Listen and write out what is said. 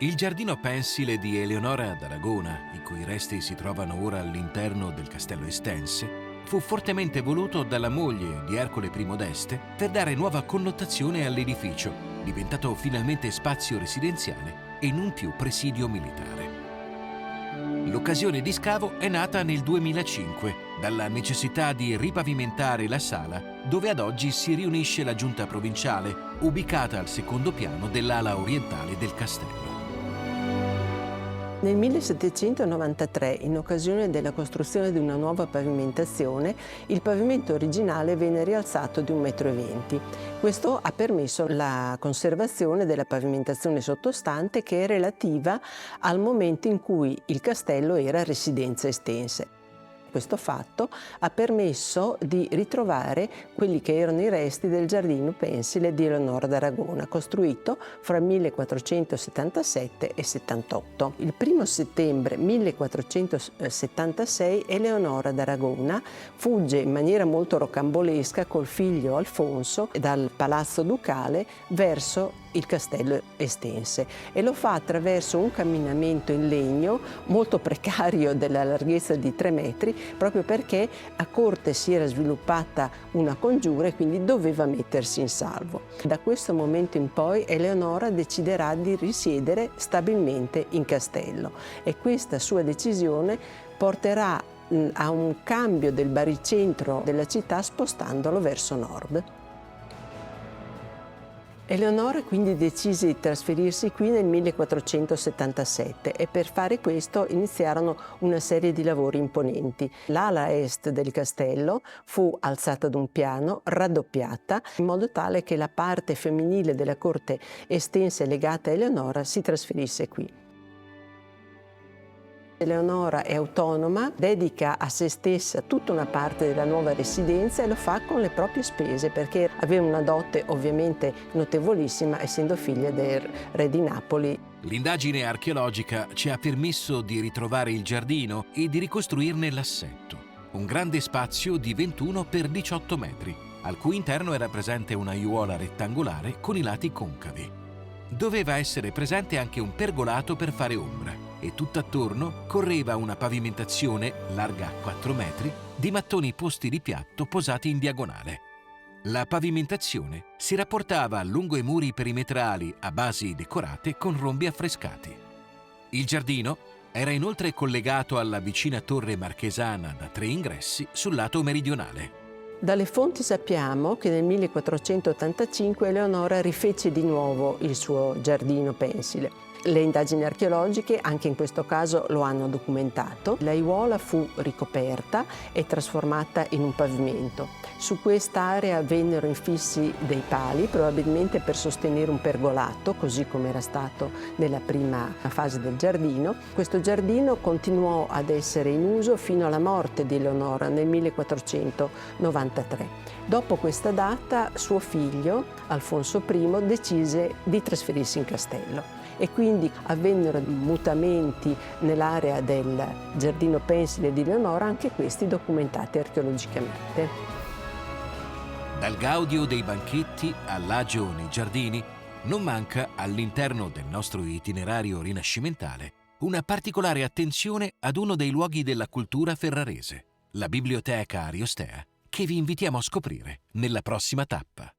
Il giardino pensile di Eleonora d'Aragona, i cui resti si trovano ora all'interno del castello Estense, fu fortemente voluto dalla moglie di Ercole I d'Este per dare nuova connotazione all'edificio, diventato finalmente spazio residenziale e non più presidio militare. L'occasione di scavo è nata nel 2005 dalla necessità di ripavimentare la sala dove ad oggi si riunisce la giunta provinciale, ubicata al secondo piano dell'ala orientale del castello. Nel 1793, in occasione della costruzione di una nuova pavimentazione, il pavimento originale venne rialzato di 1,20 m. Questo ha permesso la conservazione della pavimentazione sottostante, che è relativa al momento in cui il castello era residenza estense. Questo fatto ha permesso di ritrovare quelli che erano i resti del giardino pensile di Eleonora d'Aragona, costruito fra 1477 e 78. Il 1° settembre 1476 Eleonora d'Aragona fugge in maniera molto rocambolesca col figlio Alfonso dal palazzo ducale verso il castello Estense, e lo fa attraverso un camminamento in legno molto precario della larghezza di 3 metri, proprio perché a corte si era sviluppata una congiura e quindi doveva mettersi in salvo. Da questo momento in poi Eleonora deciderà di risiedere stabilmente in castello, e questa sua decisione porterà a un cambio del baricentro della città, spostandolo verso nord. Eleonora quindi decise di trasferirsi qui nel 1477 e per fare questo iniziarono una serie di lavori imponenti. L'ala est del castello fu alzata d'un piano, raddoppiata, in modo tale che la parte femminile della corte estense legata a Eleonora si trasferisse qui. Eleonora è autonoma, dedica a se stessa tutta una parte della nuova residenza e lo fa con le proprie spese, perché aveva una dote ovviamente notevolissima, essendo figlia del re di Napoli. L'indagine archeologica ci ha permesso di ritrovare il giardino e di ricostruirne l'assetto. Un grande spazio di 21 per 18 metri, al cui interno era presente una aiuola rettangolare con i lati concavi. Doveva essere presente anche un pergolato per fare ombra, e tutt'attorno correva una pavimentazione larga 4 metri di mattoni posti di piatto posati in diagonale. La pavimentazione si rapportava lungo i muri perimetrali a basi decorate con rombi affrescati. Il giardino era inoltre collegato alla vicina torre marchesana da 3 ingressi sul lato meridionale. Dalle fonti sappiamo che nel 1485 Eleonora rifece di nuovo il suo giardino pensile. Le indagini archeologiche anche in questo caso lo hanno documentato. L'aiuola fu ricoperta e trasformata in un pavimento. Su quest'area vennero infissi dei pali, probabilmente per sostenere un pergolato, così come era stato nella prima fase del giardino. Questo giardino continuò ad essere in uso fino alla morte di Eleonora nel 1493. Dopo questa data suo figlio, Alfonso I, decise di trasferirsi in castello, e quindi avvennero mutamenti nell'area del giardino pensile di Eleonora, anche questi documentati archeologicamente. Dal gaudio dei banchetti all'agio nei giardini, non manca all'interno del nostro itinerario rinascimentale una particolare attenzione ad uno dei luoghi della cultura ferrarese, la Biblioteca Ariostea, che vi invitiamo a scoprire nella prossima tappa.